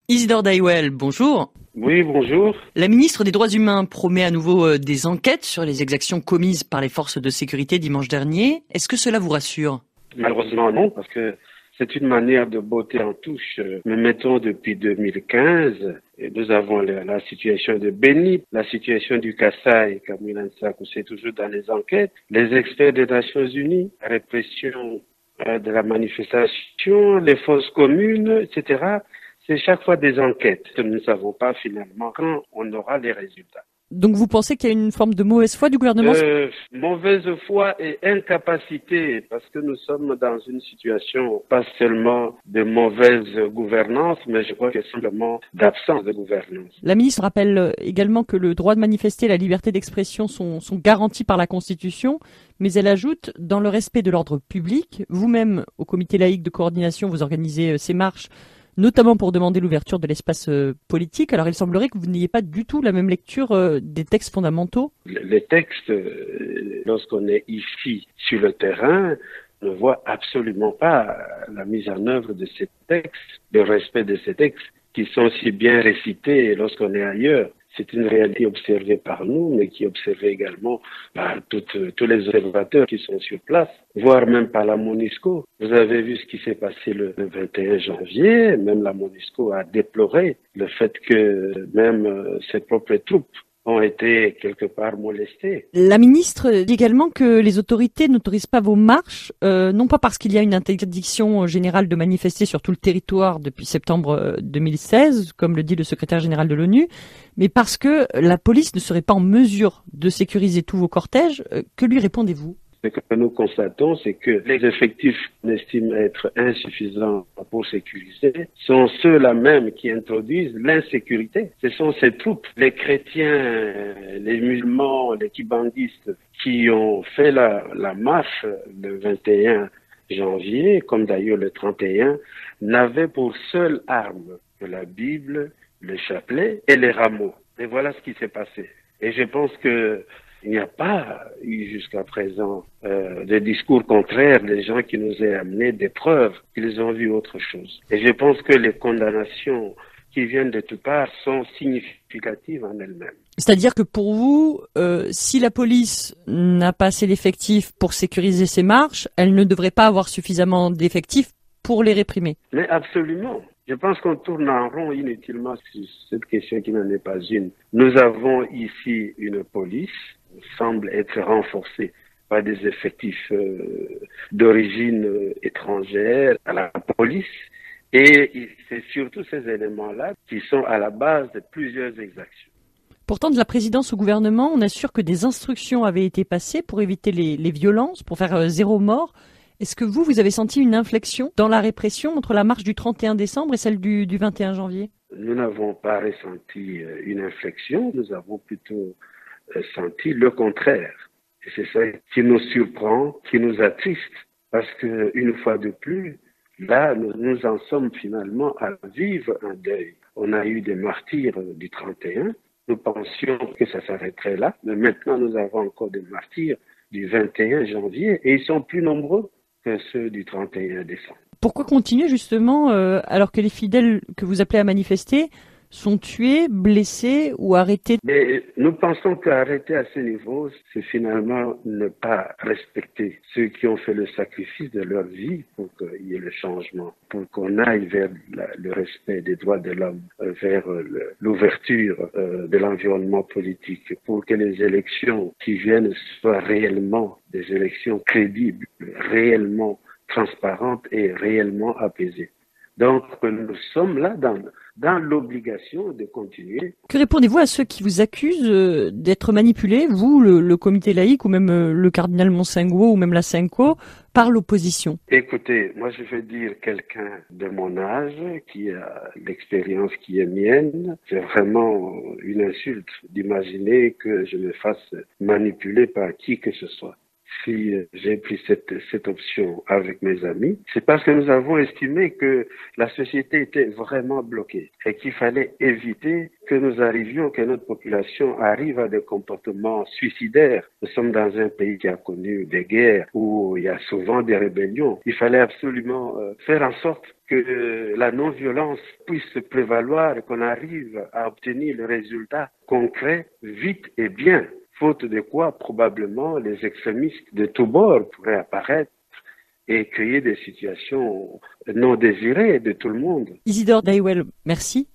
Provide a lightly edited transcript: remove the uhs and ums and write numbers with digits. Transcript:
Isidore Dailwell, bonjour. Oui, bonjour. La ministre des Droits humains promet à nouveau des enquêtes sur les exactions commises par les forces de sécurité dimanche dernier. Est-ce que cela vous rassure? Malheureusement non, parce que c'est une manière de botter en touche. Mais mettons depuis 2015, et nous avons la situation de Beni, la situation du Kasaï, Kamil Nsakou, c'est toujours dans les enquêtes. Les experts des Nations Unies, la répression de la manifestation, les fausses communes, etc. C'est chaque fois des enquêtes. Nous ne savons pas finalement quand on aura les résultats. Donc vous pensez qu'il y a une forme de mauvaise foi du gouvernement? Mauvaise foi et incapacité, parce que nous sommes dans une situation pas seulement de mauvaise gouvernance, mais je crois que simplement d'absence de gouvernance. La ministre rappelle également que le droit de manifester et la liberté d'expression sont garantis par la Constitution, mais elle ajoute, dans le respect de l'ordre public, vous-même, au comité laïque de coordination, vous organisez ces marches, notamment pour demander l'ouverture de l'espace politique. Alors il semblerait que vous n'ayez pas du tout la même lecture des textes fondamentaux. Les textes, lorsqu'on est ici sur le terrain, ne voit absolument pas la mise en œuvre de ces textes, le respect de ces textes qui sont si bien récités lorsqu'on est ailleurs. C'est une réalité observée par nous, mais qui est observée également par tous les observateurs qui sont sur place, voire même par la MONUSCO. Vous avez vu ce qui s'est passé le 21 janvier, même la MONUSCO a déploré le fait que même ses propres troupes ont été quelque part molestés. La ministre dit également que les autorités n'autorisent pas vos marches, non pas parce qu'il y a une interdiction générale de manifester sur tout le territoire depuis septembre 2016, comme le dit le secrétaire général de l'ONU, mais parce que la police ne serait pas en mesure de sécuriser tous vos cortèges. Que lui répondez-vous? Ce que nous constatons, c'est que les effectifs qu'on estime être insuffisants pour sécuriser sont ceux-là même qui introduisent l'insécurité. Ce sont ces troupes, les chrétiens, les musulmans, les kibandistes qui ont fait la marche le 21 janvier, comme d'ailleurs le 31, n'avaient pour seule arme que la Bible, le chapelet et les rameaux. Et voilà ce qui s'est passé. Et je pense que il n'y a pas eu jusqu'à présent de discours contraires des gens qui nous aient amené des preuves qu'ils ont vu autre chose. Et je pense que les condamnations qui viennent de toutes parts sont significatives en elles-mêmes. C'est-à-dire que pour vous, si la police n'a pas assez d'effectifs pour sécuriser ces marches, elle ne devrait pas avoir suffisamment d'effectifs pour les réprimer. Mais absolument. Je pense qu'on tourne en rond inutilement sur cette question qui n'en est pas une. Nous avons ici une police qui semble être renforcée par des effectifs d'origine étrangère à la police. Et c'est surtout ces éléments-là qui sont à la base de plusieurs exactions. Pourtant, de la présidence au gouvernement, on assure que des instructions avaient été passées pour éviter les violences, pour faire zéro mort. Est-ce que vous avez senti une inflexion dans la répression entre la marche du 31 décembre et celle du 21 janvier? Nous n'avons pas ressenti une inflexion, nous avons plutôt senti le contraire. Et c'est ça qui nous surprend, qui nous attriste, parce que une fois de plus, là, nous en sommes finalement à vivre un deuil. On a eu des martyrs du 31, nous pensions que ça s'arrêterait là, mais maintenant nous avons encore des martyrs du 21 janvier et ils sont plus nombreux que ceux du 31 décembre. Pourquoi continuer justement alors que les fidèles que vous appelez à manifester sont tués, blessés ou arrêtés? Mais nous pensons qu'arrêter à ce niveau, c'est finalement ne pas respecter ceux qui ont fait le sacrifice de leur vie pour qu'il y ait le changement, pour qu'on aille vers le respect des droits de l'homme, vers l'ouverture de l'environnement politique, pour que les élections qui viennent soient réellement des élections crédibles, réellement transparentes et réellement apaisées. Donc nous sommes là dans l'obligation de continuer. Que répondez-vous à ceux qui vous accusent d'être manipulés, vous, le comité laïque, ou même le cardinal Monsengo, ou même la Senko, par l'opposition? Écoutez, moi je vais dire quelqu'un de mon âge, qui a l'expérience qui est mienne, c'est vraiment une insulte d'imaginer que je me fasse manipuler par qui que ce soit. si j'ai pris cette option avec mes amis, c'est parce que nous avons estimé que la société était vraiment bloquée et qu'il fallait éviter que nous arrivions, que notre population arrive à des comportements suicidaires. Nous sommes dans un pays qui a connu des guerres où il y a souvent des rébellions. Il fallait absolument faire en sorte que la non-violence puisse se prévaloir et qu'on arrive à obtenir le résultat concret, vite et bien. Faute de quoi, probablement, les extrémistes de tous bords pourraient apparaître et créer des situations non désirées de tout le monde. Isidore Daywell, merci.